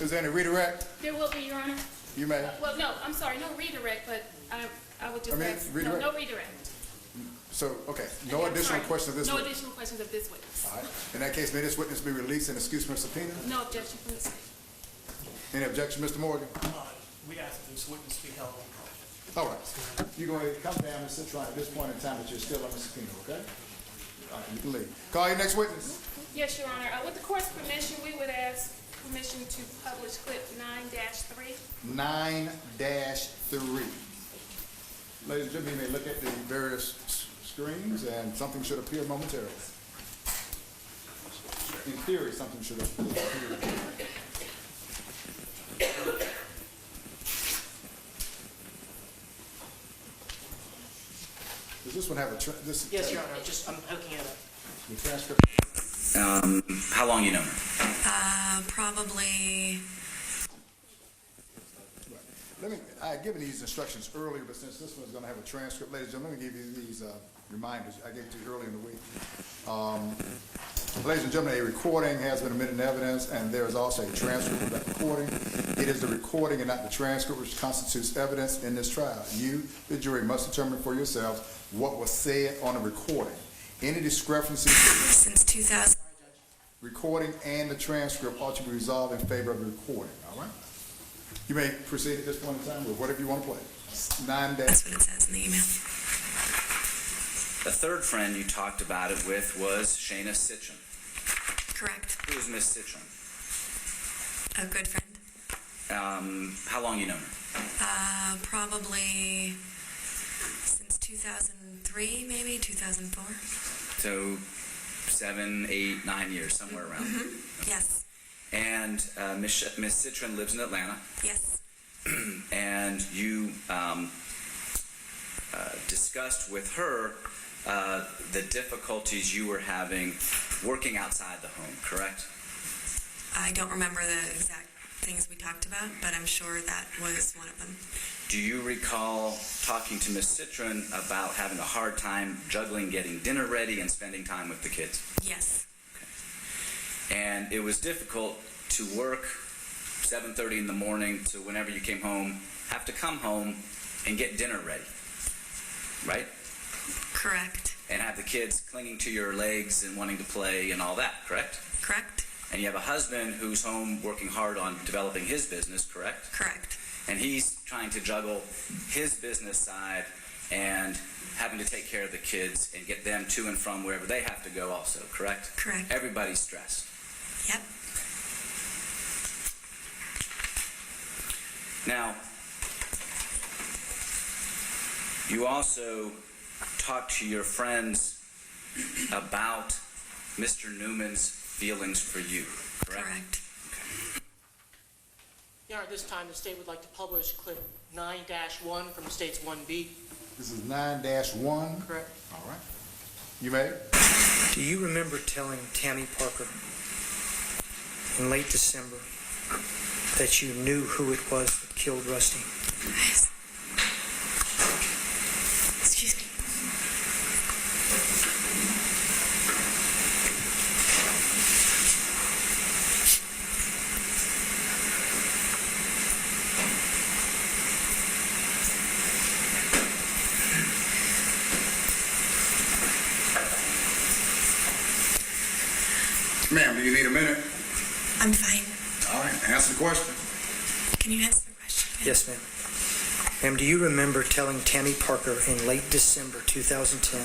Is there any redirect? There will be, Your Honor. You may. Well, no, I'm sorry, no redirect, but I would just ask. redirect? No redirect. So, okay, no I'm additional sorry. questions of this No witness? additional questions of this witness. All right. In that case, may this witness be released and excused from subpoena? No objection from the state. Any objection, Mr. Morgan? We ask that this witness be held on call. All right. You're going to come down and sit at this point in time that you're still on the subpoena, okay? All right, you can leave. Call your next witness. Yes, Your Honor. With the court's permission, we would ask permission to publish clip 9-3. 9-3. Ladies and gentlemen, you may look at the various screens and something should appear momentarily. In theory, something should appear. Does this one have a Yes, Your Honor. I'm hooking it up. the transcript? How long you known her? Probably. I had given these instructions earlier, but since this one's going to have a transcript, ladies and gentlemen, let me give you these reminders. I gave it to you earlier in the week. Ladies and gentlemen, a recording has been admitted in evidence, and there is also a transcript of that recording. It is the recording and not the transcript which constitutes evidence in this trial. You, the jury, must determine for yourselves what was said on the recording. Any discrepancies Since 2000. recording and the transcript ought to be resolved in favor of the recording, all right? You may proceed at this point in time with whatever you want to play. 9 dash. That's what it says in the email. The third friend you talked about it with was Shayna Citron. Correct. Who is Miss Citron? A good friend. How long you known her? Probably since 2003, maybe 2004. So 7, 8, 9 years, somewhere around. Mm-hmm. Yes. And Miss Citron lives in Atlanta. Yes. And you discussed with her the difficulties you were having working outside the home, correct? I don't remember the exact things we talked about, but I'm sure that was one of them. Do you recall talking to Miss Citron about having a hard time juggling getting dinner ready and spending time with the kids? Yes. And it was difficult to work 7:30 in the morning to whenever you came home, have to come home and get dinner ready, right? Correct. And have the kids clinging to your legs and wanting to play and all that, correct? Correct. And you have a husband who's home working hard on developing his business, correct? Correct. And he's trying to juggle his business side and having to take care of the kids and get them to and from wherever they have to go also, correct? Correct. Everybody's stressed. Yep. Now, you also talked to your friends about Mr. Newman's feelings for you, correct? Correct. Your Honor, at this time, the state would like to publish clip 9-1 from the state's 1B. This is 9-1. Correct. All right. You may. Do you remember telling Tammy Parker in late December that you knew who it was that killed Rusty? Yes. Excuse me. Ma'am, do you need a minute? I'm fine. All right. Answer the question. Can you answer the question? Yes, ma'am. Ma'am, do you remember telling Tammy Parker in late December 2010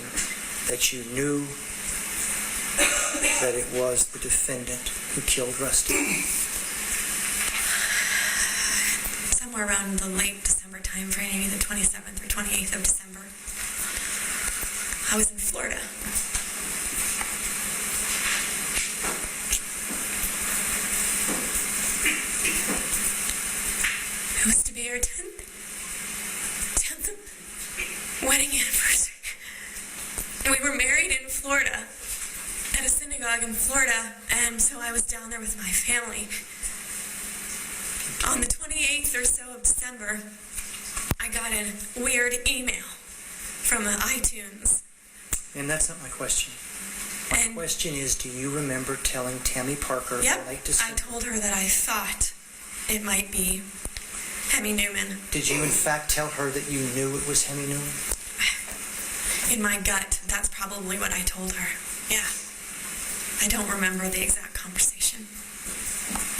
that you knew that it was the defendant who killed Rusty? Somewhere around the late December time frame, maybe the 27th or 28th of December. I was in Florida. It was to be our 10th wedding anniversary. And we were married in Florida, at a synagogue in Florida, and so I was down there with my family. On the 28th or so of December, I got a weird email from iTunes. And that's not my question. My question is, do you remember telling Tammy Parker in late I December? told her that I thought it might be Hemi Newman. Did you in fact tell her that you knew it was Hemi Newman? In my gut, that's probably what I told her. Yeah. I don't remember the exact conversation,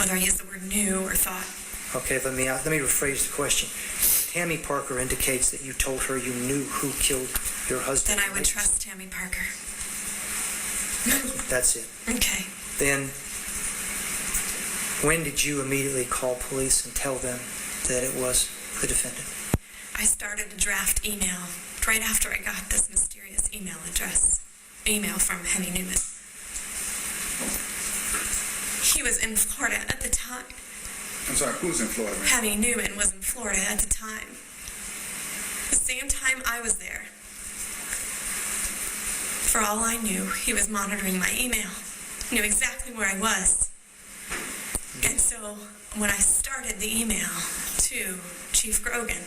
whether I used the word knew or thought. Okay, let me rephrase the question. Tammy Parker indicates that you told her you knew who killed your husband. Then I would trust Tammy Parker. That's it. Okay. Then, when did you immediately call police and tell them that it was the defendant? I started a draft email right after I got this mysterious email from Hemi Newman. He was in Florida at the time. I'm sorry, who's in Florida, man? Hemi Newman was in Florida at the time. The same time I was there. For all I knew, he was monitoring my email. Knew exactly where I was. And so, when I started the email to Chief Grogan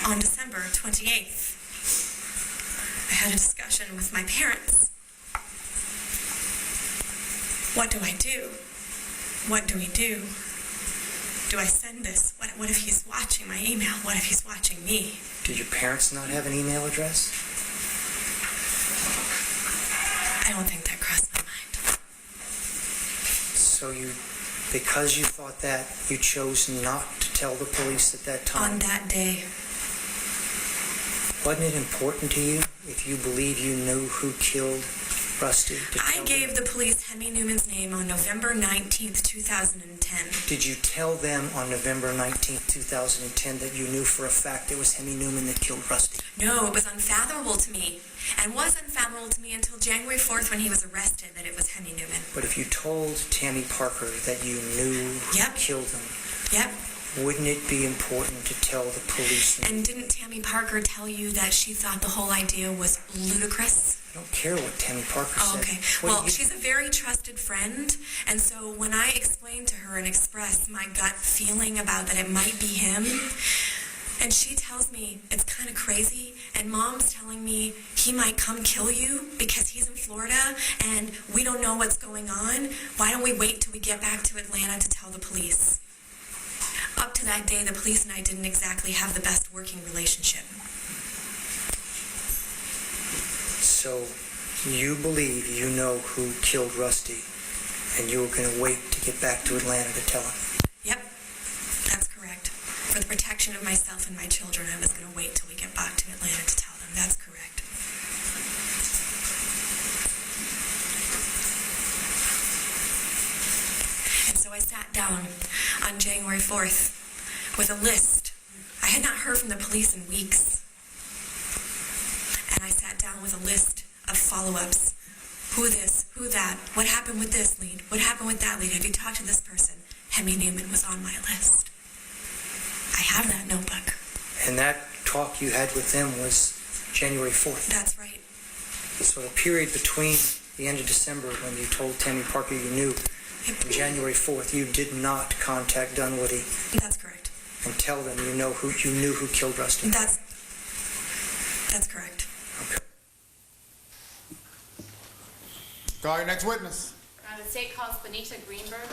on December 28th, I had a discussion with my parents. What do I do? What do we do? Do I send this? What if he's watching my email? What if he's watching me? Did your parents not have an email address? I don't think that crossed my mind. So because you thought that, you chose not to tell the police at that time? On that day, Wasn't it important to you, if you believe you knew who killed Rusty? I gave the police Hemi Newman's name on November 19th, 2010. Did you tell them on November 19th, 2010 that you knew for a fact it was Hemi Newman that killed Rusty? No, it was unfathomable to me. And was unfathomable to me until January 4th when he was arrested that it was Hemi Newman. But if you told Tammy Parker that you knew who killed him, Yep. wouldn't it be important to tell the police? And didn't Tammy Parker tell you that she thought the whole idea was ludicrous? I don't care what Tammy Parker said. Oh, okay. Well, she's a very trusted friend, and so when I explained to her and expressed my gut feeling about that it might be him, and she tells me it's kind of crazy, and Mom's telling me he might come kill you because he's in Florida and we don't know what's going on, why don't we wait till we get back to Atlanta to tell the police? Up to that day, the police and I didn't exactly have the best working relationship. So you believe you know who killed Rusty, and you were going to wait to get back to Atlanta to tell him? Yep, that's correct. For the protection of myself and my children, I was going to wait till we get back to Atlanta to tell them. That's correct. And so I sat down on January 4th with a list. I had not heard from the police in weeks. And I sat down with a list of follow-ups. Who this? Who that? What happened with this lead? What happened with that lead? Have you talked to this person? Hemi Newman was on my list. I have that notebook. And that talk you had with them was January 4th? That's right. So the period between the end of December when you told Tammy Parker you knew and January 4th, you did not contact Dunwoody That's correct. and tell them you knew who killed Rusty? That's correct. Okay. Call your next witness. The state calls Bonita Greenberg.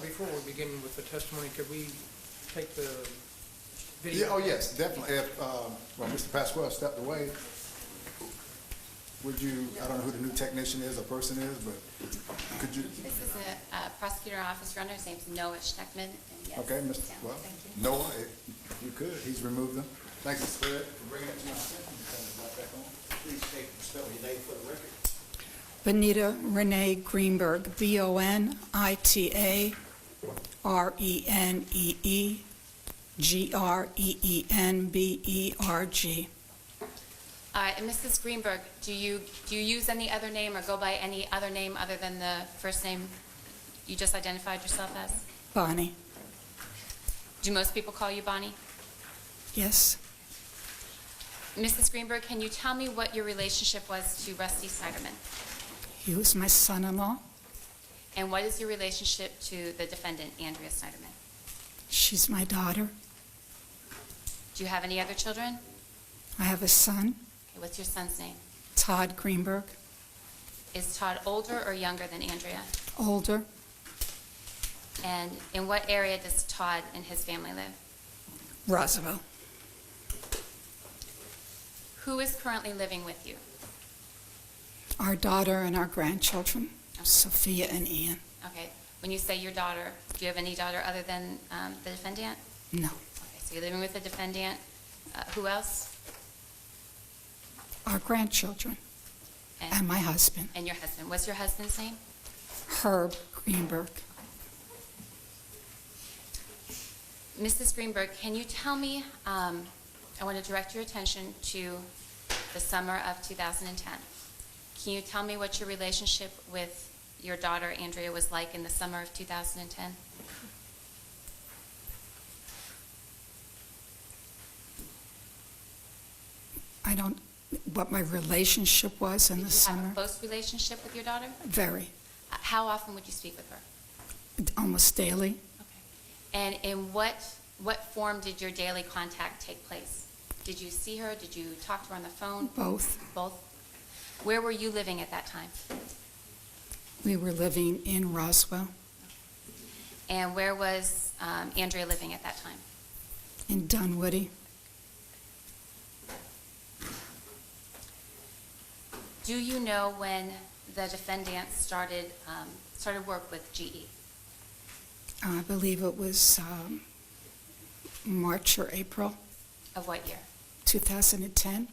Before we begin with the testimony, could we take the video? Yeah, oh, yes, definitely. If, well, Mr. Pasquale stepped away, would you, I don't know who the new technician is or person is, but could you? This is a prosecutor office runner. His name's Noah Schneckman. And yes, Okay, Mr. yeah, Well, thank you. Noah, if you could, he's removed them. Thank you, Mr. Fred, for bringing it to my attention. Turn it right back on. Please state and spell your name for the record. Bonita Renee Greenberg, Bonitagreneenberg. All right, and Mrs. Greenberg, do you use any other name or go by any other name other than the first name you just identified yourself as? Bonnie, Do most people call you Bonnie? yes. Mrs. Greenberg, can you tell me what your relationship was to Rusty Sneiderman? He was my son-in-law. And what is your relationship to the defendant, Andrea Sneiderman? She's my daughter. Do you have any other children? I have a son, Okay, what's your son's name? Todd Greenberg, Is Todd older or younger than Andrea? older, And in what area does Todd and his family live? Roswell. Who is currently living with you? Our daughter and our grandchildren, Sophia and Ian. Okay, when you say your daughter, do you have any daughter other than the defendant? No, Okay, so you're living with the defendant. Who else? our grandchildren and And, my husband, and your husband. What's your husband's name? Herb Greenberg. Mrs. Greenberg, can you tell me, I want to direct your attention to the summer of 2010. Can you tell me what your relationship with your daughter, Andrea, was like in the summer of 2010? I don't, what my relationship was in the Did you have summer, a close relationship with your daughter? very, How often would you speak with her? almost daily. Okay. And in what form did your daily contact take place? Did you see her? Did you talk to her on the phone? Both. Both? Where were you living at that time? We were living in Roswell, And where was Andrea living at that time? in Dunwoody. Do you know when the defendant started work with GE? I believe it was March or April Of what year? 2010.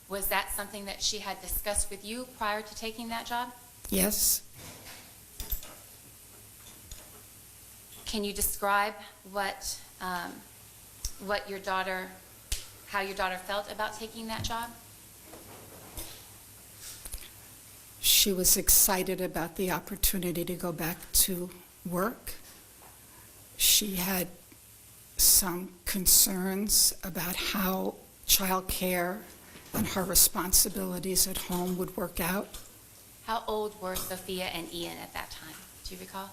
Was that something that she had discussed with you prior to taking that job? Yes, Can you describe what your daughter, how your daughter felt about taking that job? she was excited about the opportunity to go back to work. She had some concerns about how childcare and her responsibilities at home would work out. How old were Sophia and Ian at that time? Do you recall?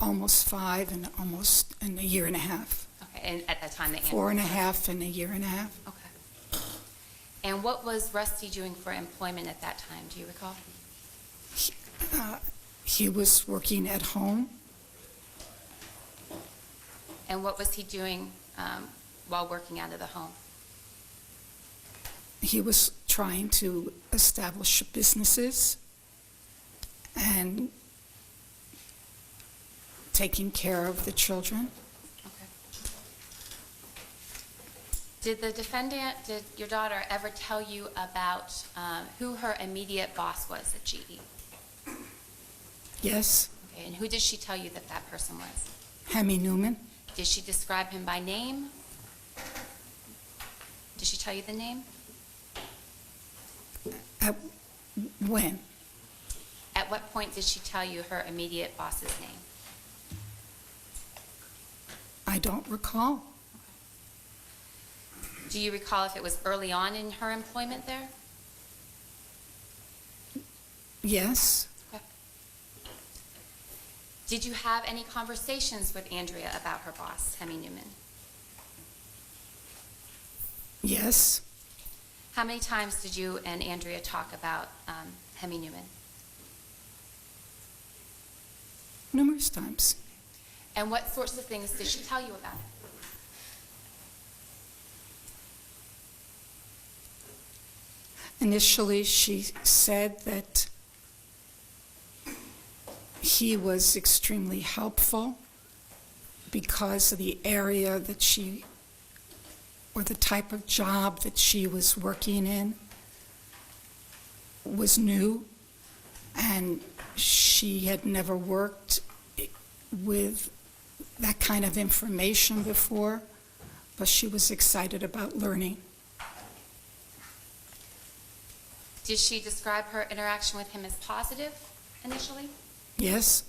Almost 5 and almost in a year and a half. Okay, and at that time, the 4.5 and a year and a half. Okay. And what was Rusty doing for employment at that time? Do you recall? He was working at home. And what was he doing while working out of the home? He was trying to establish businesses and taking care of the children. Okay. Did your daughter ever tell you about who her immediate boss was at GE? Yes, Okay, and who did she tell you that that person was? Hemi Newman. Did she describe him by name? Did she tell you the name? When? At what point did she tell you her immediate boss's name? I don't recall. Do you recall if it was early on in her employment there? Yes, Okay. Did you have any conversations with Andrea about her boss, Hemi Newman? yes, How many times did you and Andrea talk about Hemi Newman? numerous times. And what sorts of things did she tell you about him? Initially, she said that he was extremely helpful because of the area that or the type of job that she was working in. was new, and she had never worked with that kind of information before, but she was excited about learning. Did she describe her interaction with him as positive initially? Yes,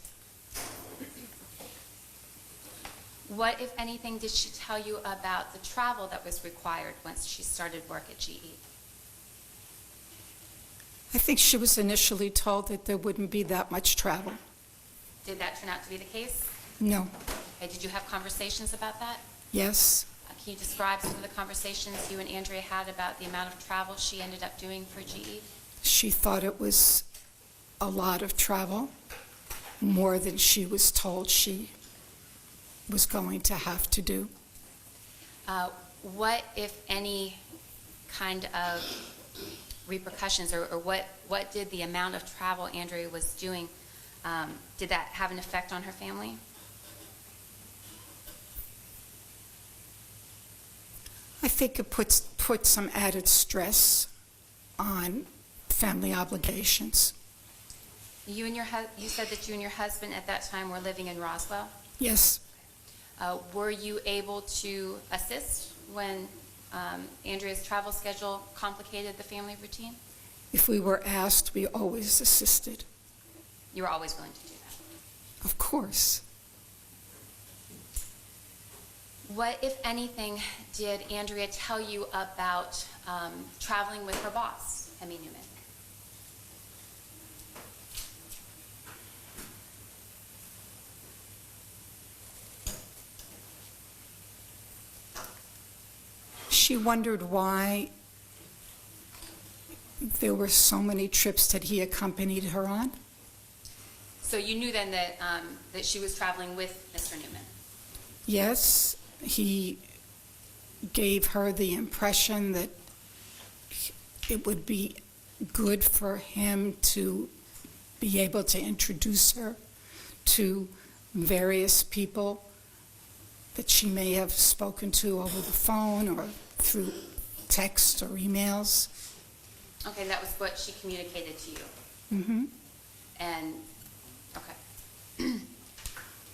What, if anything, did she tell you about the travel that was required once she started work at GE? I think she was initially told that there wouldn't be that much travel. Did that turn out to be the case? No. Okay, did you have conversations about that? Yes, Can you describe some of the conversations you and Andrea had about the amount of travel she ended up doing for GE? she thought it was a lot of travel, more than she was told she was going to have to do. What, if any, kind of repercussions, or what did the amount of travel Andrea was doing, did that have an effect on her family? I think it put some added stress on family obligations. You said that you and your husband at that time were living in Roswell. Yes, Were you able to assist when Andrea's travel schedule complicated the family routine? if we were asked, we always assisted, You were always willing to do that. of course. What, if anything, did Andrea tell you about traveling with her boss, Hemi Newman? She wondered why there were so many trips that he accompanied her on. So you knew then that that she was traveling with Mr. Newman. Yes, he gave her the impression that it would be good for him to be able to introduce her to various people that she may have spoken to over the phone or through text or emails. Okay, that was what she communicated to you. Mm-hmm. And, okay.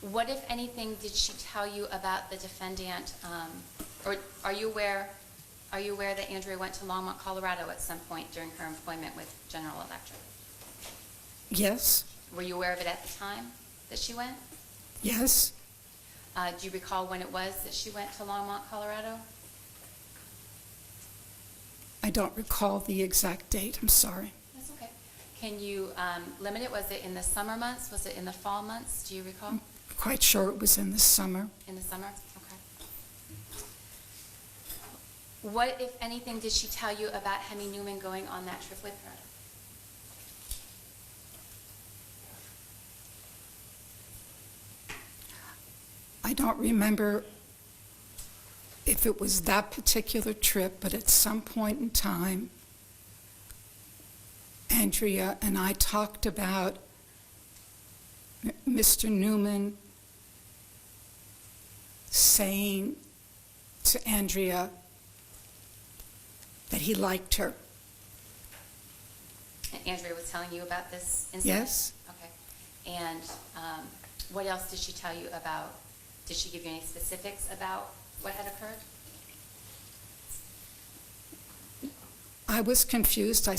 What, if anything, did she tell you about the defendant, or are you aware that Andrea went to Longmont, Colorado at some point during her employment with General Electric? Yes, Were you aware of it at the time that she went? yes. Do you recall when it was that she went to Longmont, Colorado? I don't recall the exact date, I'm sorry. That's okay. Can you limit it? Was it in the summer months? Was it in the fall months? Do you recall? Quite sure it was in the summer. In the summer? Okay. What, if anything, did she tell you about Hemi Newman going on that trip with her? I don't remember if it was that particular trip, but at some point in time, Andrea and I talked about Mr. Newman saying to Andrea that he liked her. And Andrea was telling you about this incident? Yes. Okay. And what else did she tell you about? Did she give you any specifics about what had occurred? I was confused.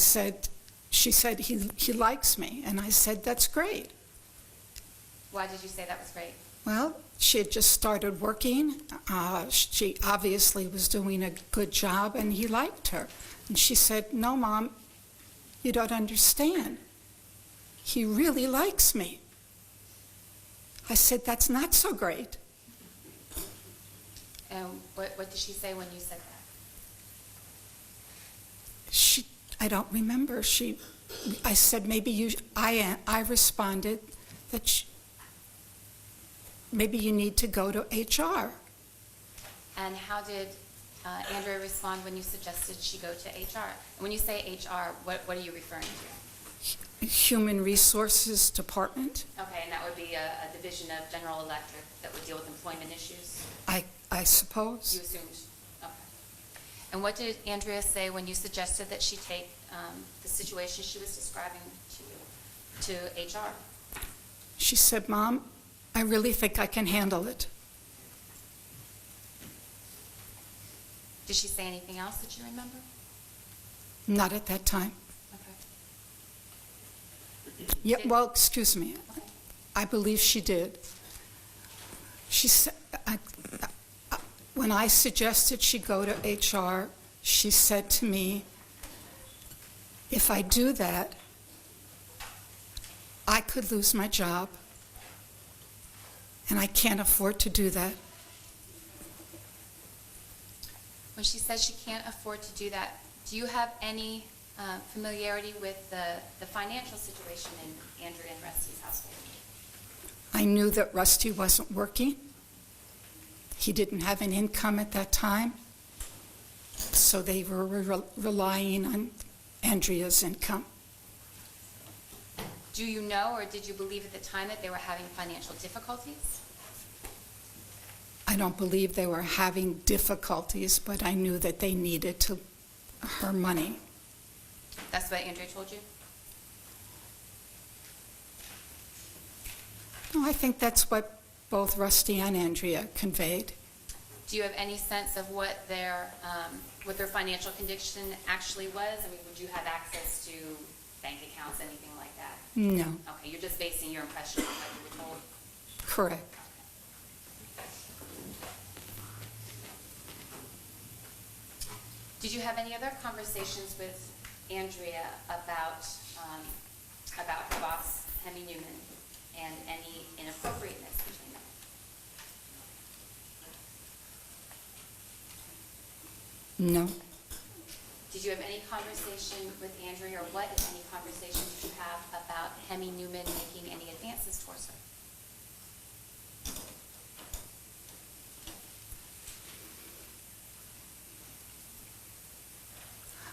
She said, he likes me. And I said, that's great. Why did you say that was great? Well, she had just started working. She obviously was doing a good job, and he liked her. And she said, no, Mom, you don't understand. He really likes me. I said, that's not so great. And what did she say when you said that? I don't remember. I said, maybe you, I responded that maybe you need to go to HR. And how did Andrea respond when you suggested she go to HR? And when you say HR, what are you referring to? Human Resources Department. Okay, and that would be a division of General Electric that would deal with employment issues? I suppose. You assumed? Okay. And what did Andrea say when you suggested that she take the situation she was describing to you, to HR? She said, "Mom, I really think I can handle it." Did she say anything else that you remember? Not at that time. Okay. Yeah, well, excuse me. Okay. I believe she did. She said, when I suggested she go to HR, she said to me, "If I do that, I could lose my job, and I can't afford to do that." When she says she can't afford to do that, do you have any familiarity with the financial situation in Andrea and Rusty's household? I knew that Rusty wasn't working. He didn't have an income at that time, so they were relying on Andrea's income. Do you know, or did you believe at the time that they were having financial difficulties? I don't believe they were having difficulties, but I knew that they needed her money. That's what Andrea told you? No, I think that's what both Rusty and Andrea conveyed. Do you have any sense of what their financial condition actually was? I mean, would you have access to bank accounts, anything like that? No, Okay, you're just basing your impression on what you were told? correct. Did you have any other conversations with Andrea about her boss, Hemi Newman, and any inappropriateness between them? No, Did you have any conversation with Andrea, or what, if any, conversation did you have about Hemi Newman making any advances towards her?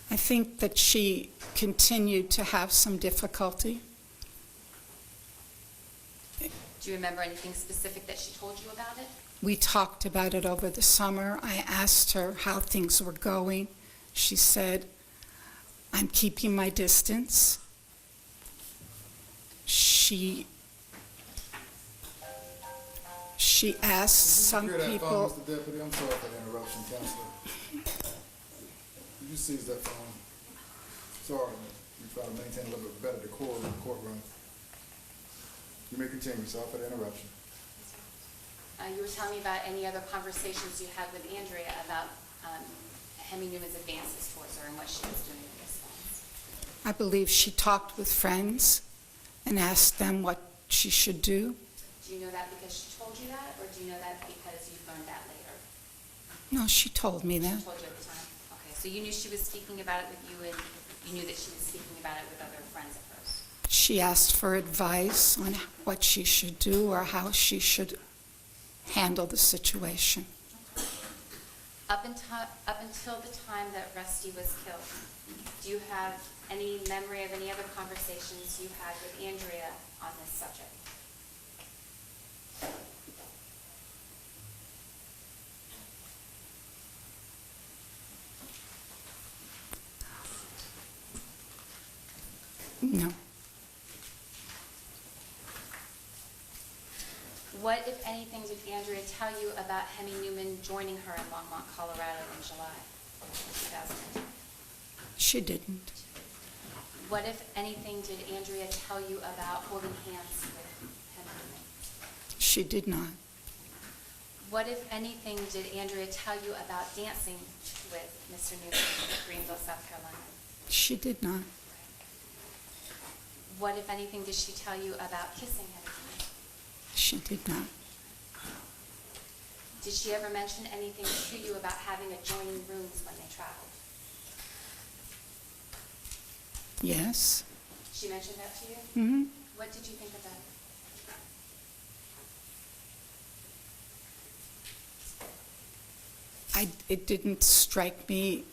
I think that she continued to have some difficulty. Do you remember anything specific that she told you about it? We talked about it over the summer. I asked her how things were going. She said, "I'm keeping my distance." She asked some Did you hear that people. phone, Mr. Deputy? I'm sorry for the interruption, Counselor. Did you seize that phone? Sorry, we try to maintain a little bit better decorum in the courtroom. You may continue, sorry for the interruption. You were telling me about any other conversations you had with Andrea about Hemi Newman's advances towards her and what she was doing in response. I believe she talked with friends and asked them what she should do. Do you know that because she told you that, or do you know that because you learned that later? No, she told me that. She told you at the time? Okay, so you knew she was speaking about it with you, and you knew that she was speaking about it with other friends of hers? She asked for advice on what she should do or how she should handle the situation. Up until the time that Rusty was killed, do you have any memory of any other conversations you had with Andrea on this subject? No. What, if anything, did Andrea tell you about Hemi Newman joining her in Longmont, Colorado in July 2010? She didn't. What, if anything, did Andrea tell you about holding hands with Hemi Newman? She did not. What, if anything, did Andrea tell you about dancing with Mr. Newman in Greenville, South Carolina? She did not. What, if anything, did she tell you about kissing Hemi Newman? She did not. Did she ever mention anything to you about having adjoining rooms when they traveled? Yes. She mentioned that to you? Mm-hmm. What did you think of that? It didn't strike me.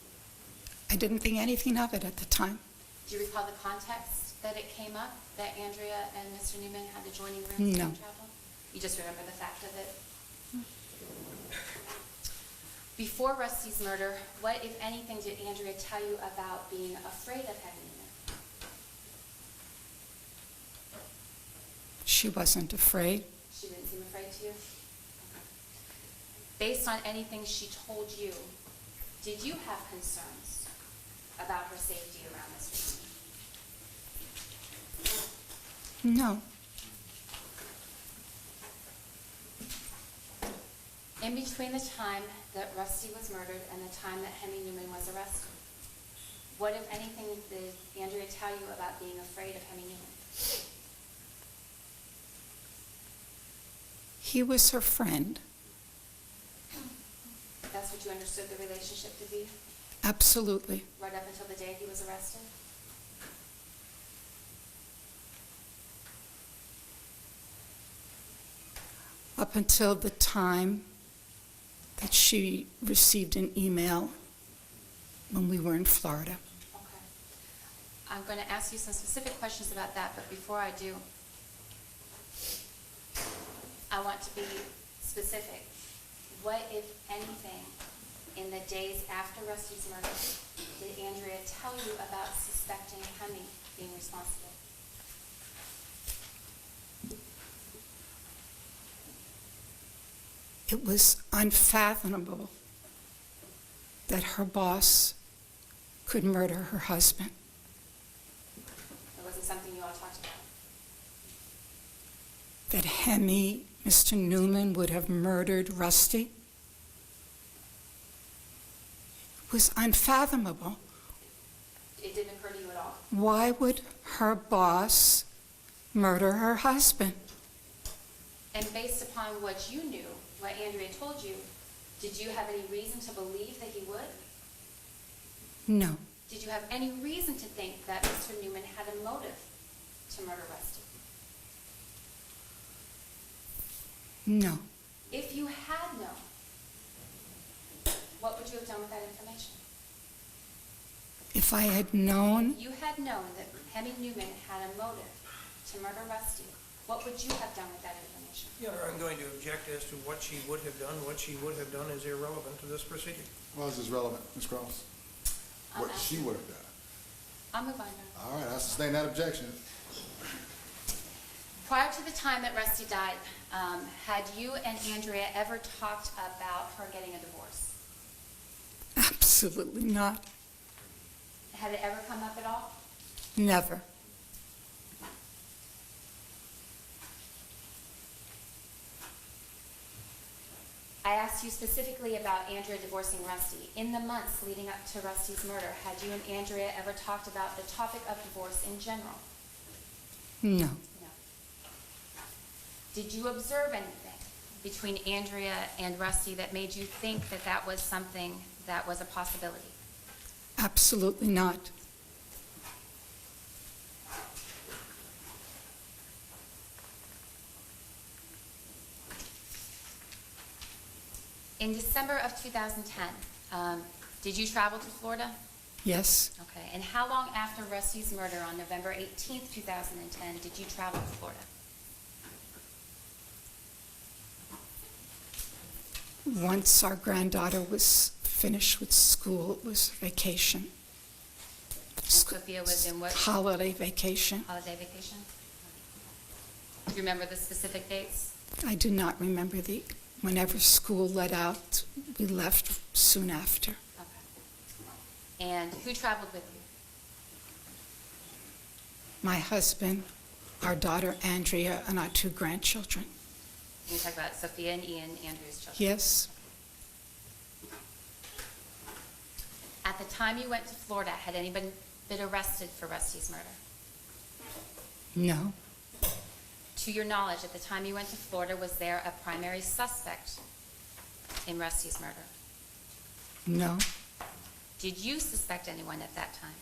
I didn't think anything of it at the time. Do you recall the context that it came up, that Andrea and Mr. Newman had adjoining rooms No. when they traveled? You just remember the fact of it? Before Rusty's murder, what, if anything, did Andrea tell you about being afraid of Henry Newman? She wasn't afraid. She didn't seem afraid to you? Okay. Based on anything she told you, did you have concerns about her safety around Mr. Newman? No. In between the time that Rusty was murdered and the time that Henry Newman was arrested, what, if anything, did Andrea tell you about being afraid of Henry Newman? He was her friend. That's what you understood the relationship to be, Absolutely. right up until the day he was arrested? Up until the time that she received an email when we were in Florida. Okay. I'm going to ask you some specific questions about that, but before I do, I want to be specific. What, if anything, in the days after Rusty's murder, did Andrea tell you about suspecting Henry being responsible? It was unfathomable that her boss could murder her husband. It wasn't something you all talked about. That Hemi, Mr. Newman, would have murdered Rusty. It was unfathomable. It didn't occur to you at all? Why would her boss murder her husband? And based upon what you knew, what Andrea told you, did you have any reason to believe that he would? No. Did you have any reason to think that Mr. Newman had a motive to murder Rusty? No. If you had known, what would you have done with that information? If I had known, If you had known that Hemi Newman had a motive to murder Rusty, what would you have done with that information? Your Honor, I'm going to object as to what she would have done. What she would have done is irrelevant to this proceeding. Well, this is relevant, Ms. Cross. What she would have done. I'll move on now. All right, I sustain that objection. Prior to the time that Rusty died, had you and Andrea ever talked about her getting a divorce? absolutely not. Had it ever come up at all? Never. I asked you specifically about Andrea divorcing Rusty. In the months leading up to Rusty's murder, had you and Andrea ever talked about the topic of divorce in general? No. No. Did you observe anything between Andrea and Rusty that made you think that that was something that was a possibility? Absolutely not. In December of 2010, did you travel to Florida? Yes. Okay. And how long after Rusty's murder on November 18th, 2010, did you travel to Florida? Once our granddaughter was finished with school, it was vacation. And Sophia was in what? Holiday vacation. Holiday vacation? Do you remember the specific dates? I do not remember whenever school let out, we left soon after. Okay. And who traveled with you? My husband, our daughter Andrea, and our 2 grandchildren. You talk about Sophia and Ian, Andrew's children. Yes. At the time you went to Florida, had anybody been arrested for Rusty's murder? No. To your knowledge, at the time you went to Florida, was there a primary suspect in Rusty's murder? No. Did you suspect anyone at that time?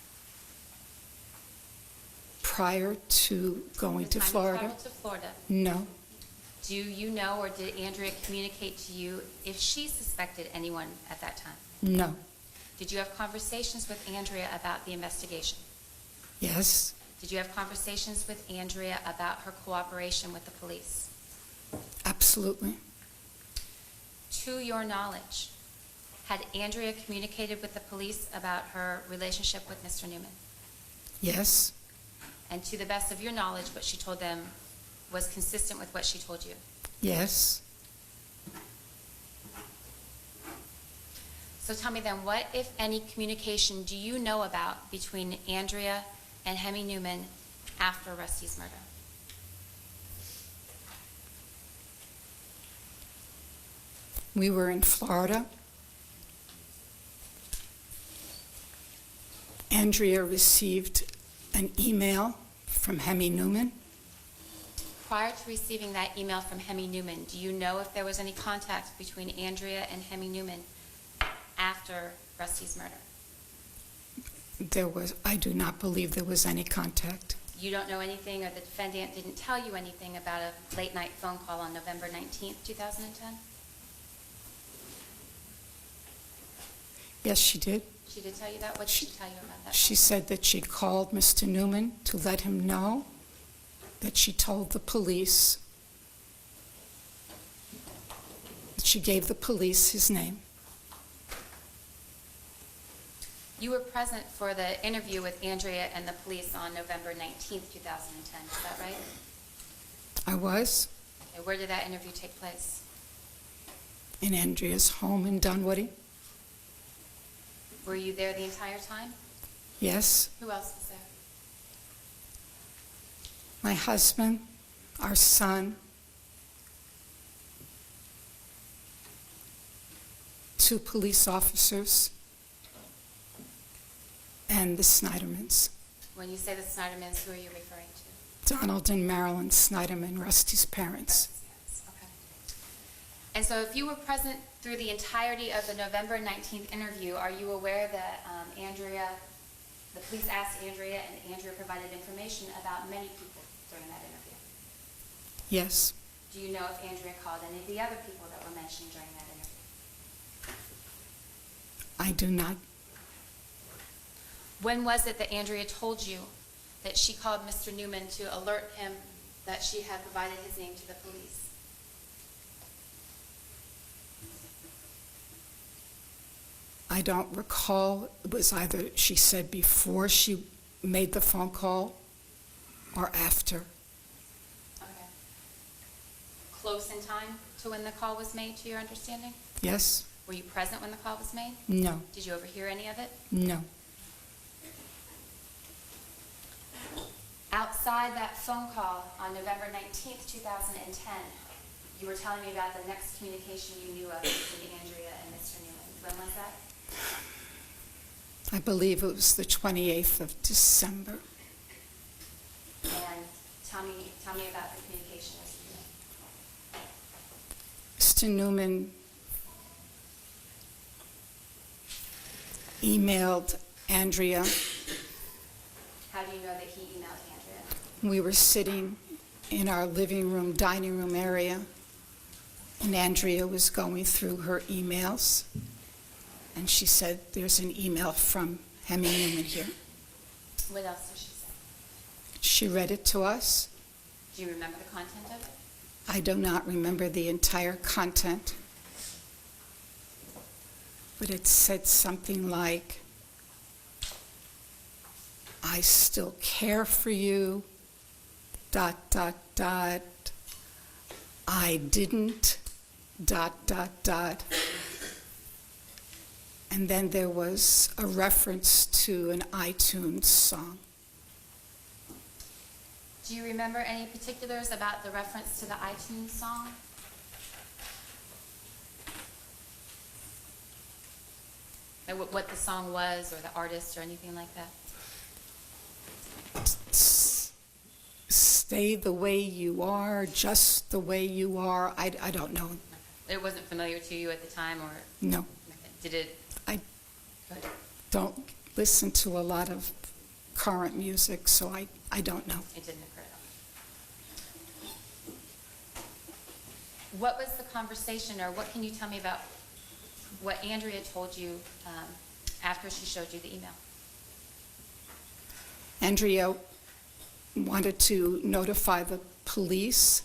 Prior to going to The time you Florida? traveled to Florida, No. do you know or did Andrea communicate to you if she suspected anyone at that time? No. Did you have conversations with Andrea about the investigation? Yes. Did you have conversations with Andrea about her cooperation with the police? Absolutely. To your knowledge, had Andrea communicated with the police about her relationship with Mr. Newman? Yes, And to the best of your knowledge, what she told them was consistent with what she told you? yes. So tell me then, what, if any, communication do you know about between Andrea and Hemi Newman after Rusty's murder? We were in Florida. Andrea received an email from Hemi Newman. Prior to receiving that email from Hemi Newman, do you know if there was any contact between Andrea and Hemi Newman after Rusty's murder? I do not believe there was any contact. You don't know anything, or the defendant didn't tell you anything about a late-night phone call on November 19th, 2010? Yes, she did. She did tell you that? What did she tell you about that? She said that she called Mr. Newman to let him know that she told the police, that she gave the police his name. You were present for the interview with Andrea and the police on November 19th, 2010, is that right? I was Okay, where did that interview take place? in Andrea's home in Dunwoody. Were you there the entire time? Yes, Who else was there? my husband, our son, 2 police officers, and the Sneidermans. When you say the Sneidermans, who are you referring to? Donald and Marilyn Sneiderman, Rusty's parents. Okay. And so if you were present through the entirety of the November 19th interview, are you aware that the police asked Andrea, and Andrea provided information about many people during that interview? Yes, Do you know if Andrea called any of the other people that were mentioned during that interview? I do not. When was it that Andrea told you that she called Mr. Newman to alert him that she had provided his name to the police? I don't recall. It was either she said before she made the phone call or after. Okay. Close in time to when the call was made, to your understanding? Yes? Were you present when the call was made? No. Did you overhear any of it? No. Outside that phone call on November 19th, 2010, you were telling me about the next communication you knew of between Andrea and Mr. Newman. When was that? I believe it was the 28th of December. And tell me about the communication as you Mr. Newman emailed Andrea. How do you know that he emailed Andrea? We were sitting in our living room, dining room area, and Andrea was going through her emails, and she said, "There's an email from Hemi Newman here." What else did she say? She read it to us. Do you remember the content of it? I do not remember the entire content, but it said something like, "I still care for you, ... I didn't, ... And then there was a reference to an iTunes song. Do you remember any particulars about the reference to the iTunes song? Like what the song was, or the artist, or anything like that? Stay the way you are, just the way you are. I don't know. It wasn't familiar to you at the time, or No, did it? I Go ahead. don't listen to a lot of current music, so I don't know. It didn't occur at all. What was the conversation, or what can you tell me about what Andrea told you after she showed you the email? Andrea wanted to notify the police,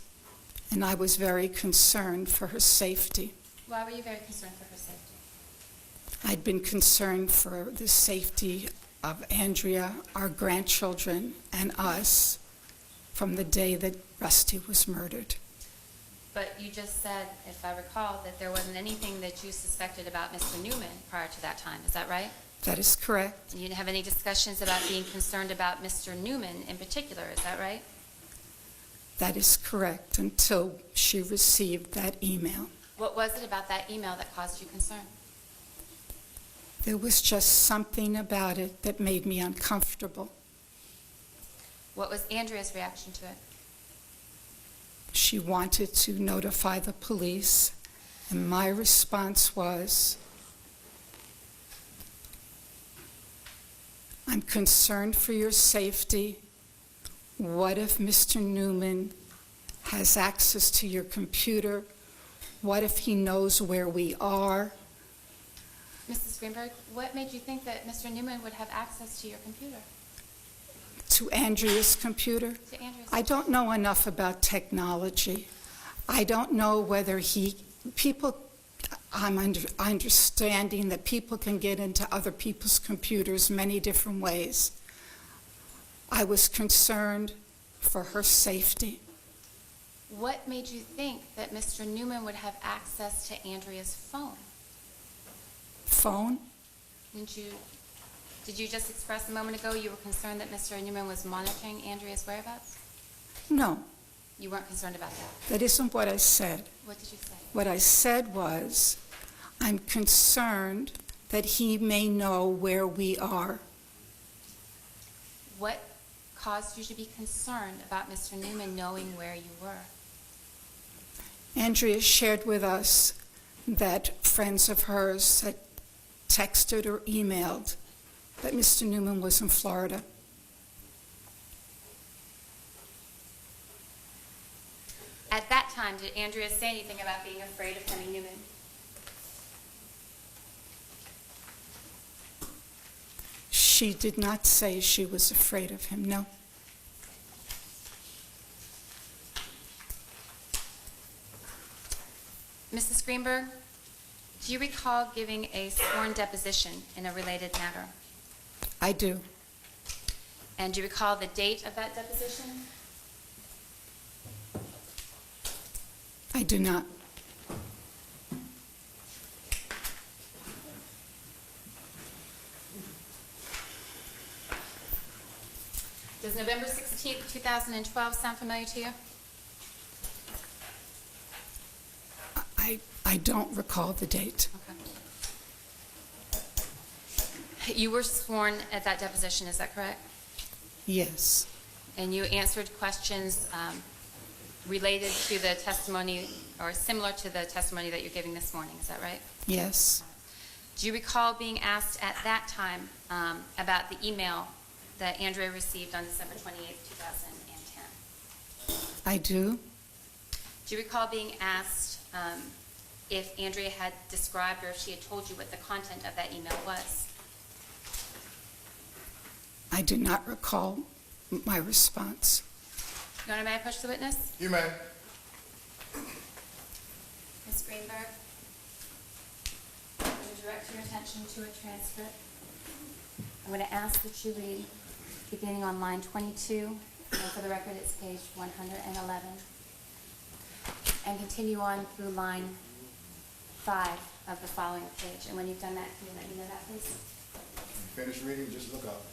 and I was very concerned for her safety. Why were you very concerned for her safety? I'd been concerned for the safety of Andrea, our grandchildren, and us from the day that Rusty was murdered. But you just said, if I recall, that there wasn't anything that you suspected about Mr. Newman prior to that time. Is that right? That is correct. And you didn't have any discussions about being concerned about Mr. Newman in particular. Is that right? That is correct, until she received that email. What was it about that email that caused you concern? There was just something about it that made me uncomfortable. What was Andrea's reaction to it? She wanted to notify the police, and my response was, I'm concerned for your safety. What if Mr. Newman has access to your computer? What if he knows where we are? Mrs. Greenberg, what made you think that Mr. Newman would have access to your computer? To Andrea's computer? To Andrea's? I don't know enough about technology. I don't know whether I'm understanding that people can get into other people's computers many different ways. I was concerned for her safety. What made you think that Mr. Newman would have access to Andrea's phone? Phone? Did you just express a moment ago you were concerned that Mr. Newman was monitoring Andrea's whereabouts? No, You weren't concerned about that. that isn't what I said. What did you say? What I said was, I'm concerned that he may know where we are. What caused you to be concerned about Mr. Newman knowing where you were? Andrea shared with us that friends of hers had texted or emailed that Mr. Newman was in Florida. At that time, did Andrea say anything about being afraid of Henry Newman? She did not say she was afraid of him, no. Mrs. Greenberg, do you recall giving a sworn deposition in a related matter? I do. And do you recall the date of that deposition? I do not. Does November 16th, 2012 sound familiar to you? I don't recall the date. Okay. You were sworn at that deposition, is that correct? Yes. And you answered questions related to the testimony, or similar to the testimony that you're giving this morning, is that right? Yes. Do you recall being asked at that time about the email that Andrea received on December 28th, 2010? I do. Do you recall being asked if Andrea had described or if she had told you what the content of that email was? I do not recall my response. Your Honor, may I push the witness? You may. Ms. Greenberg, I'm going to direct your attention to a transcript. I'm going to ask that you read beginning on line 22, and for the record, it's page 111, and continue on through line 5 of the following page. And when you've done that, can you let me know that, please? Finish reading, just look up.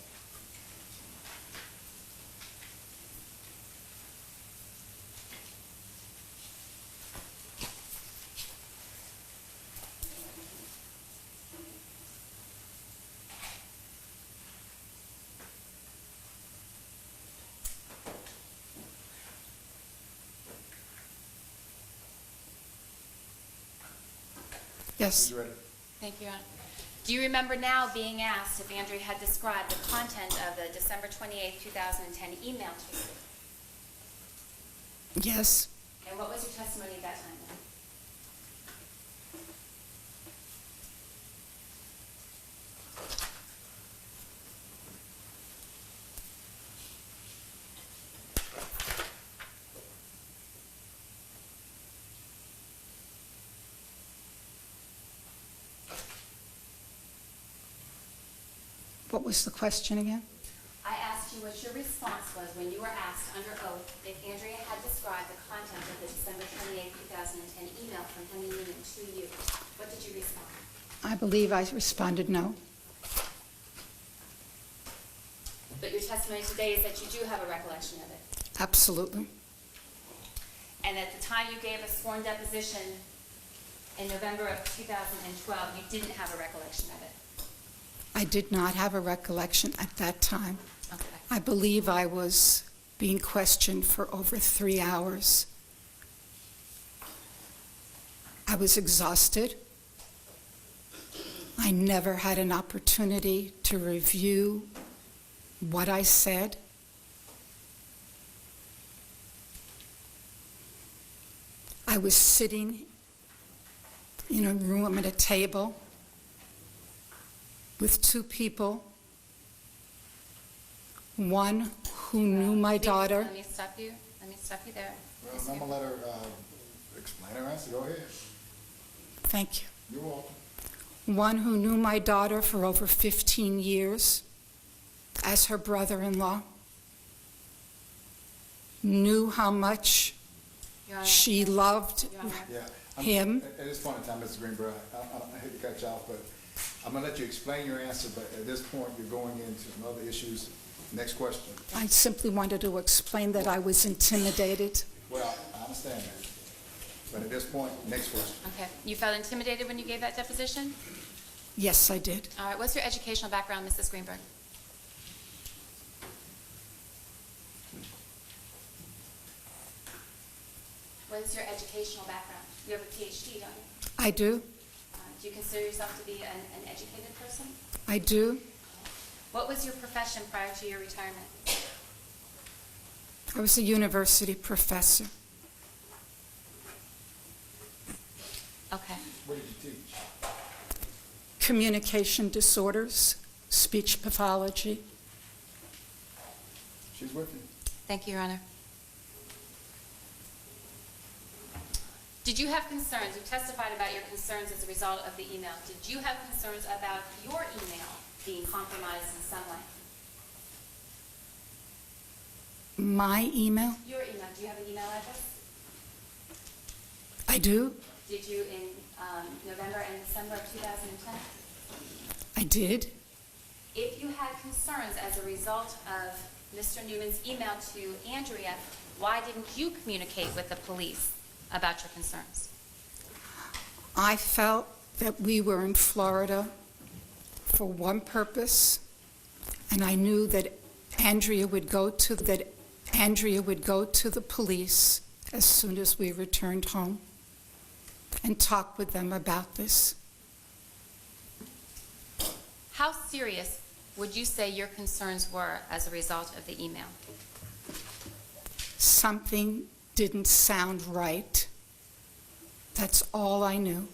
Yes. He's ready. Thank you, Your Honor. Do you remember now being asked if Andrea had described the content of the December 28, 2010 email to you? Yes. And what was your testimony at that time? What was the question again? I asked you what your response was when you were asked under oath if Andrea had described the content of the December 28, 2010 email from Henry Newman to you. What did you respond? I believe I responded no. But your testimony today is that you do have a recollection of it. Absolutely. And at the time you gave a sworn deposition in November of 2012, you didn't have a recollection of it. I did not have a recollection at that time. Okay. I believe I was being questioned for over 3 hours. I was exhausted. I never had an opportunity to review what I said. I was sitting in a room at a table with 2 people, one who knew my daughter. Let me stop you. Let me stop you there. Well, I'm gonna let her explain her answer. Go ahead. Thank you. You're welcome. One who knew my daughter for over 15 years as her brother-in-law, knew how much Your Honor, she loved Your Honor. Yeah. him. At this point in time, Mrs. Greenberg, I hate to cut you off, but I'm gonna let you explain your answer, but at this point, you're going into some other issues. Next question. I simply wanted to explain that I was intimidated. Well, I understand that. But at this point, next question. Okay. You felt intimidated when you gave that deposition? Yes, I did. All right. What's your educational background, Mrs. Greenberg? What is your educational background? You have a PhD, don't you? I do. Do you consider yourself to be an educated person? I do. What was your profession prior to your retirement? I was a university professor. Okay. What did you teach? Communication disorders, speech pathology. She's with you. Thank you, Your Honor. Did you have concerns? You testified about your concerns as a result of the email. Did you have concerns about your email being compromised in some way? My email? Your email. Do you have an email address? I do. Did you in November and December of 2010? I did. If you had concerns as a result of Mr. Newman's email to Andrea, why didn't you communicate with the police about your concerns? I felt that we were in Florida for one purpose, and I knew that Andrea would go to the police as soon as we returned home and talk with them about this. How serious would you say your concerns were as a result of the email? Something didn't sound right. That's all I knew.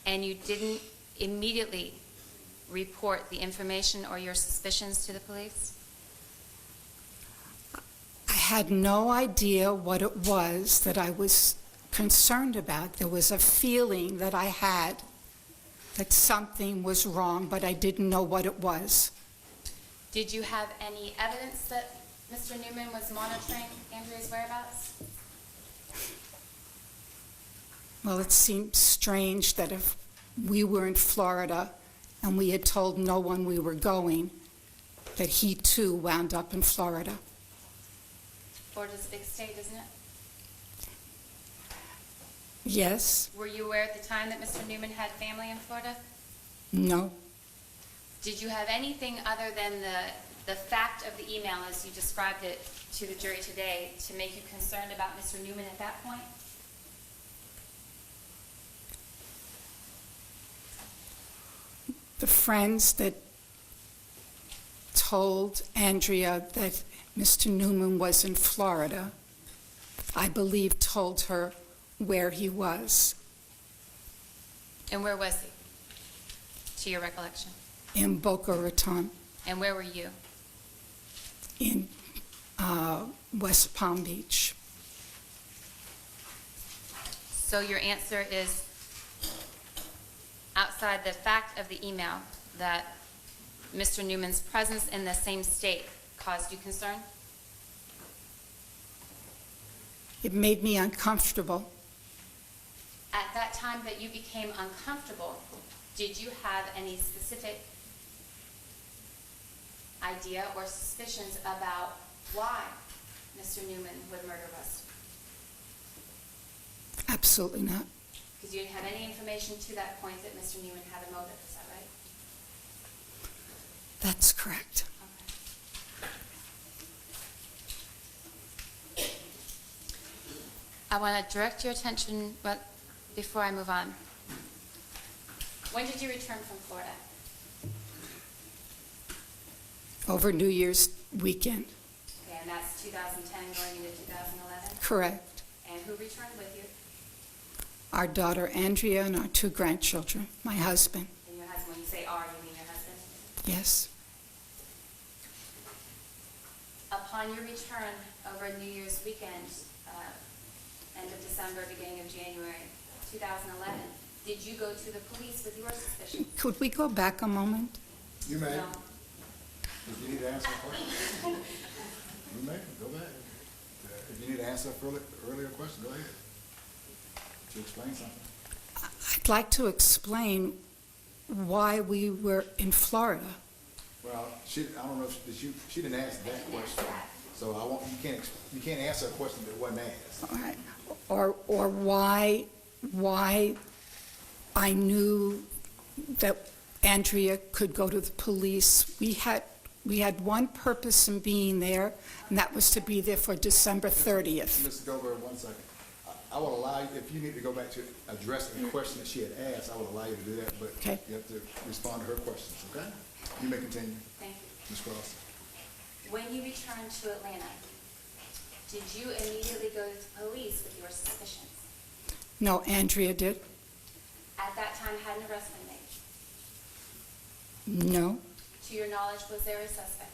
And you didn't immediately report the information or your suspicions to the police? I had no idea what it was that I was concerned about. There was a feeling that I had that something was wrong, but I didn't know what it was. Did you have any evidence that Mr. Newman was monitoring Andrea's whereabouts? Well, it seemed strange that if we were in Florida and we had told no one we were going, that he too wound up in Florida. Florida's a big state, isn't it? Yes? Were you aware at the time that Mr. Newman had family in Florida? No? Did you have anything other than the fact of the email as you described it to the jury today to make you concerned about Mr. Newman at that point? The friends that told Andrea that Mr. Newman was in Florida, I believe told her where he was. And where was he, to your recollection? In Boca Raton, And where were you? in West Palm Beach. So your answer is, outside the fact of the email, that Mr. Newman's presence in the same state caused you concern? It made me uncomfortable. At that time that you became uncomfortable, did you have any specific idea or suspicions about why Mr. Newman would murder Rusty? Absolutely not. Because you didn't have any information to that point that Mr. Newman had a motive, is that right? That's correct. Okay. I want to direct your attention, but before I move on, when did you return from Florida? Over New Year's weekend. Okay, and that's 2010 going into 2011? Correct. And who returned with you? Our daughter Andrea and our 2 grandchildren, my husband. And your husband, when you say "our," you mean your husband? Yes. Upon your return over New Year's weekend, end of December, beginning of January 2011, did you go to the police with your suspicions? Could we go back a moment? You may. No. If you need to answer a question, you may, go back. If you need to answer an earlier question, go ahead. To explain something. I'd like to explain why we were in Florida. Well, I don't know, she didn't ask that question. So you can't answer a question that wasn't asked. All right. Or why I knew that Andrea could go to the police. We had one purpose in being there, and that was to be there for December 30th. Mr. Goldberg, 1 second. I will allow you, if you need to go back to address the question that she had asked, I will allow you to do that, but Okay. you have to respond to her questions, okay? You may continue, Thank you. Ms. Cross. When you returned to Atlanta, did you immediately go to the police with your suspicions? No, Andrea did. At that time, had an arrest been made? No, To your knowledge, was there a suspect?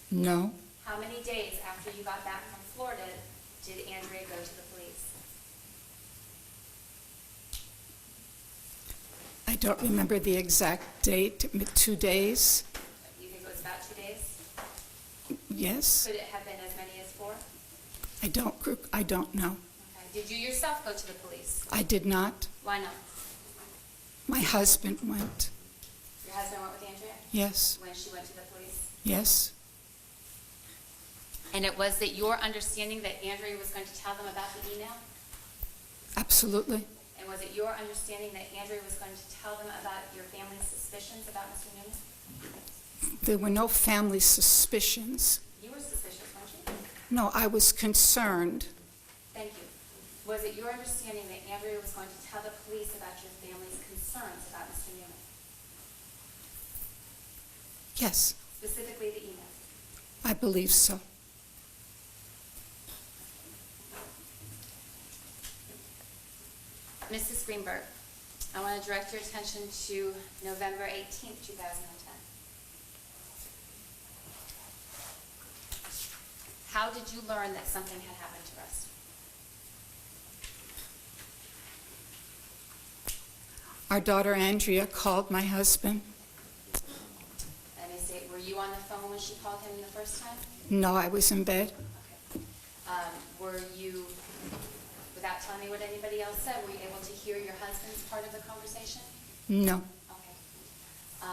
no. How many days after you got back from Florida did Andrea go to the police? I don't remember the exact date, 2 days. You think it was about 2 days? Yes. Could it have been as many as 4? I don't know. Okay. Did you yourself go to the police? I did not. Why not? My husband went. Your husband went with Andrea Yes, when she went to the police? yes. And it was that your understanding that Andrea was going to tell them about the email? Absolutely. And was it your understanding that Andrea was going to tell them about your family's suspicions about Mr. Newman? There were no family suspicions. You were suspicious, weren't you? No, I was concerned. Thank you. Was it your understanding that Andrea was going to tell the police about your family's concerns about Mr. Newman? Yes, Specifically the email? I believe so. Mrs. Greenberg, I want to direct your attention to November 18th, 2010. How did you learn that something had happened to Rusty? Our daughter Andrea called my husband. Let me see, were you on the phone when she called him the first time? No, I was in bed. Okay. Were you, without telling me what anybody else said, were you able to hear your husband's part of the conversation? No, Okay.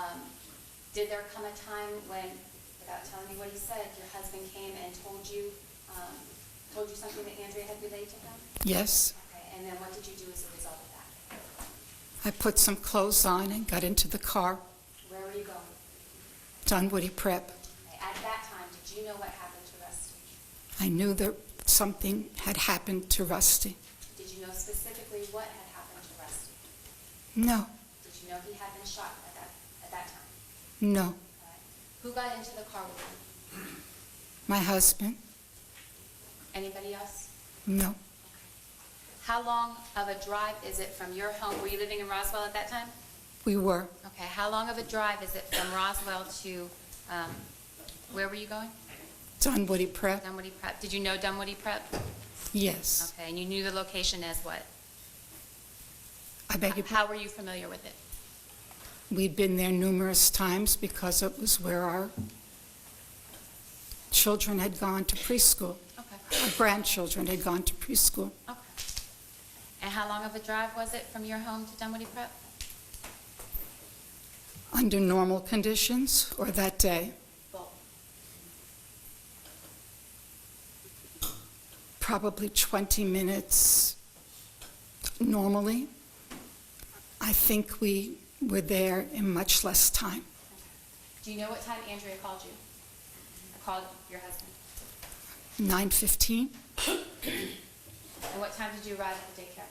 Did there come a time when, without telling me what he said, your husband came and told you something that Andrea had relayed to him? yes. Okay, and then what did you do as a result of that? I put some clothes on and got into the car. Where were you going? Dunwoody Prep. Okay, at that time, did you know what happened to Rusty? I knew that something had happened to Rusty. Did you know specifically what had happened to Rusty? No, Did you know he had been shot at that time? no. All right. Who got into the car with him? My husband? Anybody else? No. How long of a drive is it from your home? Were you living in Roswell at that time? We were. Okay, how long of a drive is it from Roswell to, where were you going? Dunwoody Prep? Dunwoody Prep. Did you know Dunwoody Prep? Yes. Okay, and you knew the location as what? I beg your How were you familiar with it? We'd been there numerous times because it was where our children had gone to preschool. Okay. Our grandchildren had gone to preschool. Okay. And how long of a drive was it from your home to Dunwoody Prep? Under normal conditions, or that day? Both. Probably 20 minutes normally. I think we were there in much less time. Do you know what time Andrea called you? Or called your husband? 9:15. And what time did you arrive at the daycare?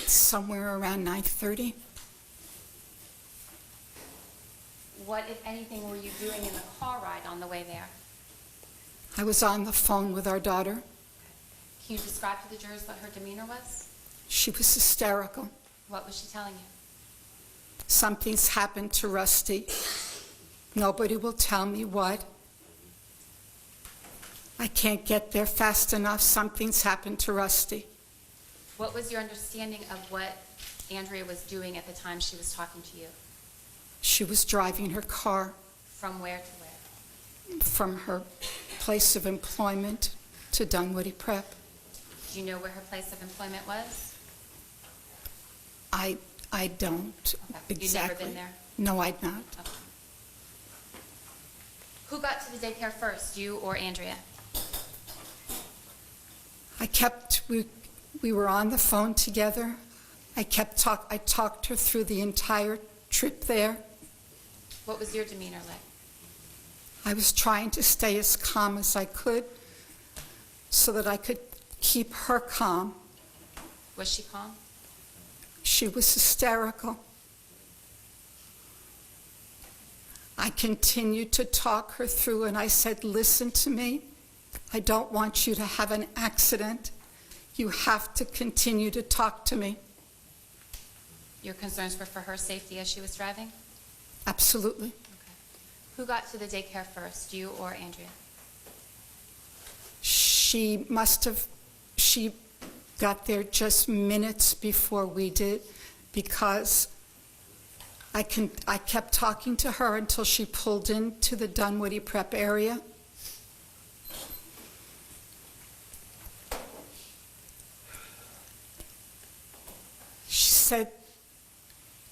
Somewhere around 9:30. What, if anything, were you doing in the car ride on the way there? I was on the phone with our daughter. Can you describe to the jurors what her demeanor was? She was hysterical. What was she telling you? Something's happened to Rusty. Nobody will tell me what. I can't get there fast enough. Something's happened to Rusty. What was your understanding of what Andrea was doing at the time she was talking to you? She was driving her car From where to where? from her place of employment to Dunwoody Prep. Do you know where her place of employment was? I don't Okay. You've never exactly. been there? No, I'd not. Okay. Who got to the daycare first, you or Andrea? We were on the phone together. I talked her through the entire trip there. What was your demeanor like? I was trying to stay as calm as I could so that I could keep her calm. Was she calm? She was hysterical. I continued to talk her through, and I said, listen to me. I don't want you to have an accident. You have to continue to talk to me. Your concerns were for her safety as she was driving? Absolutely. Okay. Who got to the daycare first, you or Andrea? She got there just minutes before we did, because I kept talking to her until she pulled into the Dunwoody Prep area.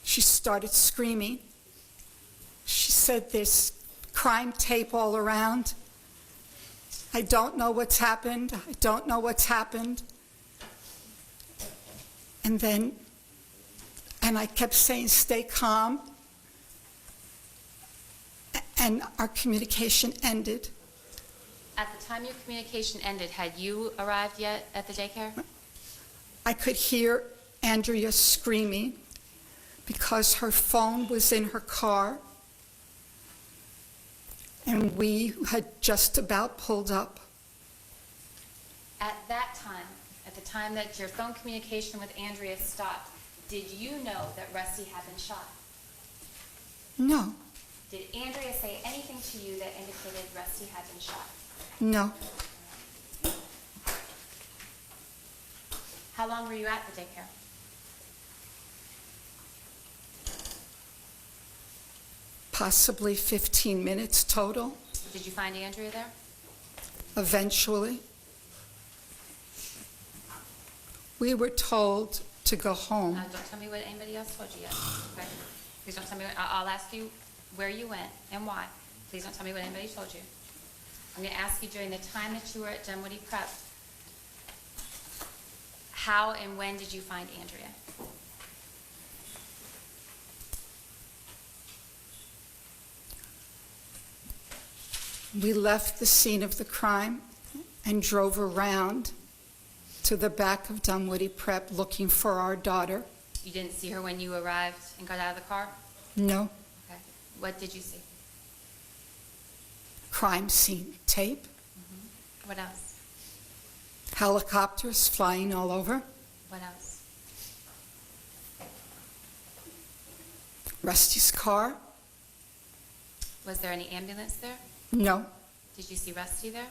She started screaming. She said, there's crime tape all around. I don't know what's happened. I don't know what's happened. And I kept saying, stay calm. And our communication ended. At the time your communication ended, had you arrived yet at the daycare? I could hear Andrea screaming because her phone was in her car, and we had just about pulled up. At that time, at the time that your phone communication with Andrea stopped, did you know that Rusty had been shot? No, Did Andrea say anything to you that indicated Rusty had been shot? no. How long were you at the daycare? Possibly 15 minutes total, Did you find Andrea there? eventually. We were told to go home. Don't tell me what anybody else told you yet, okay? Please don't tell me, I'll ask you where you went and why. Please don't tell me what anybody told you. I'm gonna ask you during the time that you were at Dunwoody Prep, how and when did you find Andrea? We left the scene of the crime and drove around to the back of Dunwoody Prep looking for our daughter. You didn't see her when you arrived and got out of the car? No. Okay. What did you see? Crime scene tape, What else? helicopters flying all over, What else? Rusty's car. Was there any ambulance there? No, Did you see Rusty there?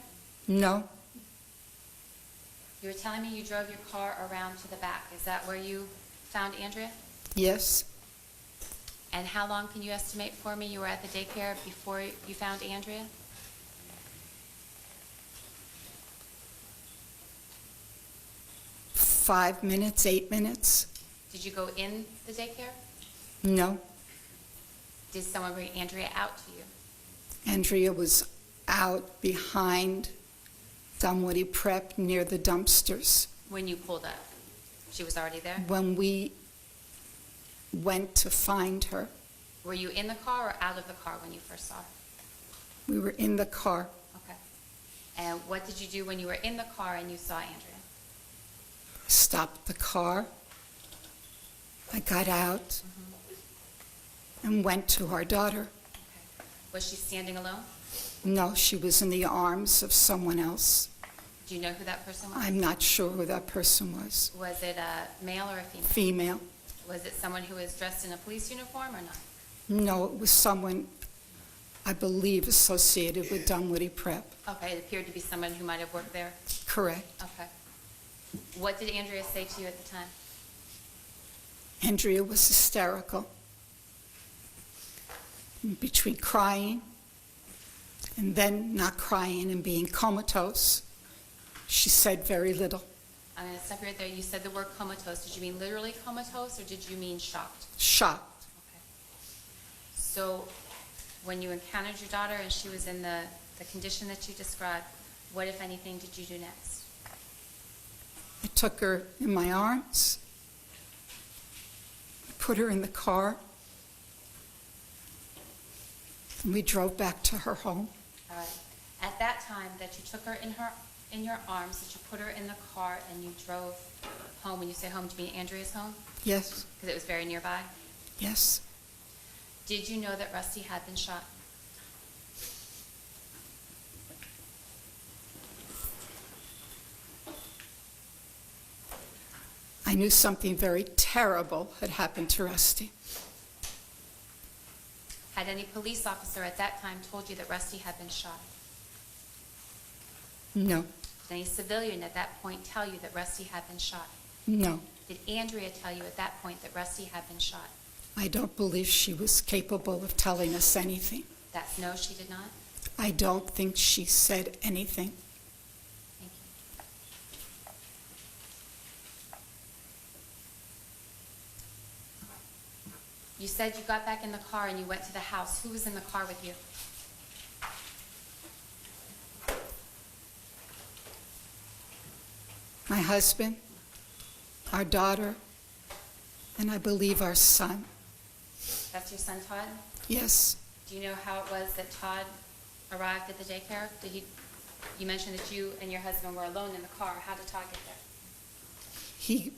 no. You were telling me you drove your car around to the back. Is that where you found Andrea? Yes, And how long can you estimate for me you were at the daycare before you found Andrea? five minutes, 8 minutes. Did you go in the daycare? No, Did someone bring Andrea out to you? Andrea was out behind Dunwoody Prep near the dumpsters. When you pulled up? She was already there? When we went to find her, Were you in the car or out of the car when you first saw her? we were in the car. Okay. And what did you do when you were in the car and you saw Andrea? Stopped the car. I got out and went to our daughter. Okay. Was she standing alone? No, she was in the arms of someone else. Do you know who that person was? I'm not sure who that person was. Was it a male or a female? Female. Was it someone who was dressed in a police uniform or not? No, it was someone, I believe, associated with Dunwoody Prep. Okay, it appeared to be someone who might have worked there. Correct. Okay. What did Andrea say to you at the time? Andrea was hysterical. Between crying and then not crying and being comatose, she said very little. I'm going to stop you right there. You said the word comatose. Did you mean literally comatose or did you mean shocked? Shocked. Okay. So when you encountered your daughter and she was in the condition that you described, what, if anything, did you do next? I took her in my arms, put her in the car, and we drove back to her home. All right. At that time that you took her in your arms, that you put her in the car and you drove home, when you say home, do you mean Andrea's home? Yes, Because it was very nearby. yes. Did you know that Rusty had been shot? I knew something very terrible had happened to Rusty. Had any police officer at that time told you that Rusty had been shot? No, Did any civilian at that point tell you that Rusty had been shot? no. Did Andrea tell you at that point that Rusty had been shot? I don't believe she was capable of telling us anything. That's no, she did not? I don't think she said anything. Thank you. You said you got back in the car and you went to the house. Who was in the car with you? My husband, our daughter, and I believe our son. That's your son, Todd? Yes, Do you know how it was that Todd arrived at the daycare? You mentioned that you and your husband were alone in the car. How did Todd get there? he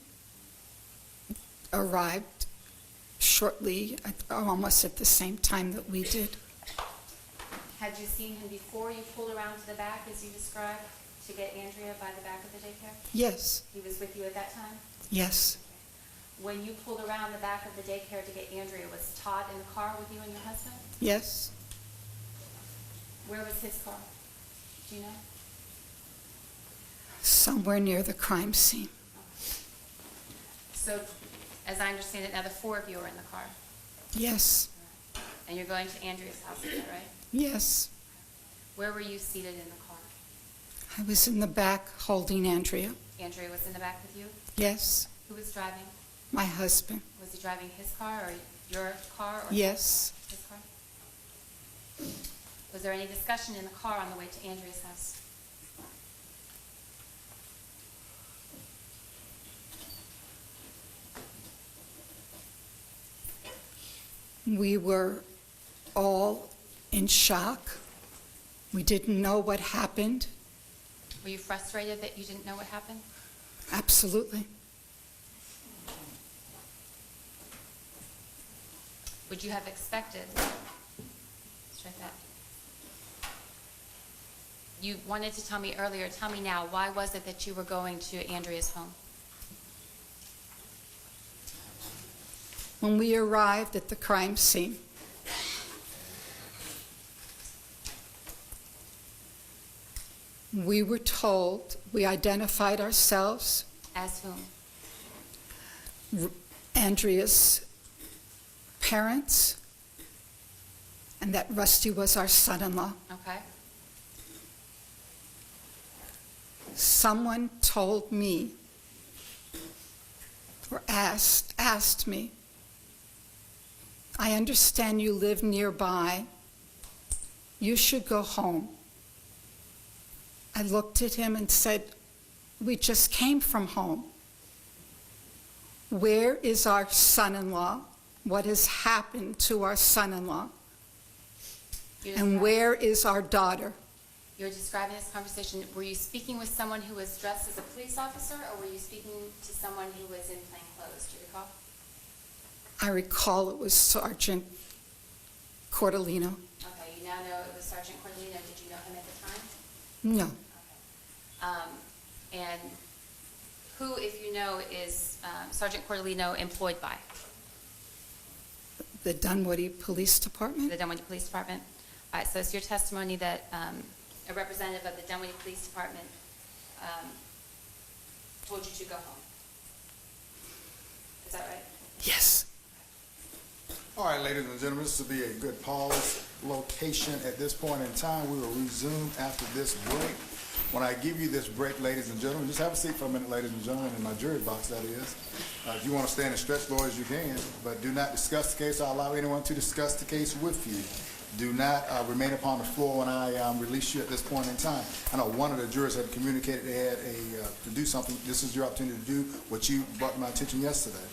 arrived shortly, almost at the same time that we did. Had you seen him before you pulled around to the back, as you described, to get Andrea by the back of the daycare? Yes, He was with you at that time? yes, When you pulled around the back of the daycare to get Andrea, was Todd in the car with you and your husband? yes. Where was his car? Do you know? Somewhere near the crime scene. So, as I understand it, now the four of you are in the car, Yes, and you're going to Andrea's house, is that right? yes. Where were you seated in the car? I was in the back holding Andrea. Andrea was in the back with you? Yes, Who was driving? my husband. Was he driving his car or your car? Or Yes, his car? Was there any discussion in the car on the way to Andrea's house? we were all in shock. We didn't know what happened. Were you frustrated that you didn't know what happened? Absolutely. Would you have expected? Let's try that. You wanted to tell me earlier, tell me now, why was it that you were going to Andrea's home? When we arrived at the crime scene, we were told, we identified ourselves, As whom? Andrea's parents, and that Rusty was our son-in-law. Okay. Someone told me, or asked me, I understand you live nearby. You should go home. I looked at him and said, we just came from home. Where is our son-in-law? What has happened to our son-in-law? And where is our daughter? You're describing this conversation. Were you speaking with someone who was dressed as a police officer, or were you speaking to someone who was in plain clothes? Do you recall? I recall it was Sergeant Cordellino. Okay, you now know it was Sergeant Cordelino. Did you know him at the time? No. Okay. And who, if you know, is Sergeant Cordelino employed by? The Dunwoody Police Department? The Dunwoody Police Department? All right, so it's your testimony that a representative of the Dunwoody Police Department told you to go home. Is that right? Yes. All right, ladies and gentlemen, this will be a good pause location at this point in time. We will resume after this break. When I give you this break, ladies and gentlemen, just have a seat for a minute, ladies and gentlemen, in my jury box, that is. If you want to stand and stretch, lawyers, you can, but do not discuss the case or allow anyone to discuss the case with you. Do not remain upon the floor when I release you at this point in time. I know one of the jurors had communicated they had to do something. This is your opportunity to do what you brought to my attention yesterday.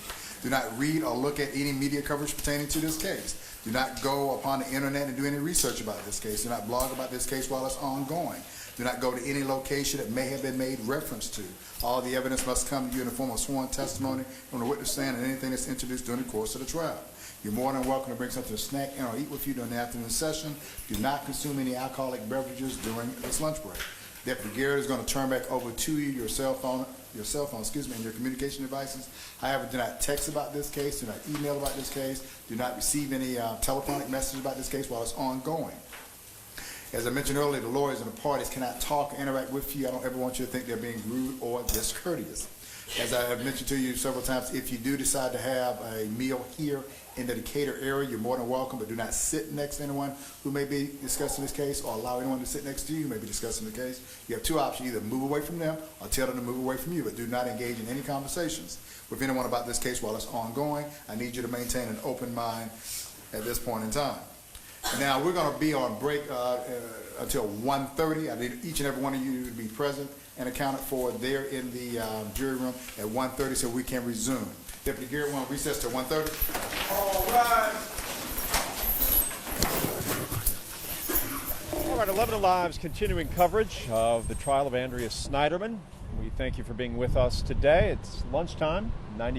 Do not read or look at any media coverage pertaining to this case. Do not go upon the internet and do any research about this case. Do not blog about this case while it's ongoing. Do not go to any location that may have been made reference to. All the evidence must come to you in the form of sworn testimony from the witness stand and anything that's introduced during the course of the trial. You're more than welcome to bring something to snack and or eat with you during the afternoon session. Do not consume any alcoholic beverages during this lunch break. Deputy Garrett is going to turn back over to you your cell phone, and your communication devices. However, do not text about this case. Do not email about this case. Do not receive any telephonic messages about this case while it's ongoing. As I mentioned earlier, the lawyers and the parties cannot talk or interact with you. I don't ever want you to think they're being rude or discourteous. As I have mentioned to you several times, if you do decide to have a meal here in the Decatur area, you're more than welcome, but do not sit next to anyone who may be discussing this case or allow anyone to sit next to you who may be discussing the case. You have two options: either move away from them or tell them to move away from you, but do not engage in any conversations with anyone about this case while it's ongoing. I need you to maintain an open mind at this point in time. Now, we're going to be on break until 1:30. I need each and every one of you to be present and accounted for there in the jury room at 1:30 so we can resume. Deputy Garrett, want to recess to 1:30? All right. All right, 11 Alive's continuing coverage of the trial of Andrea Sneiderman. We thank you for being with us today. It's lunchtime, 90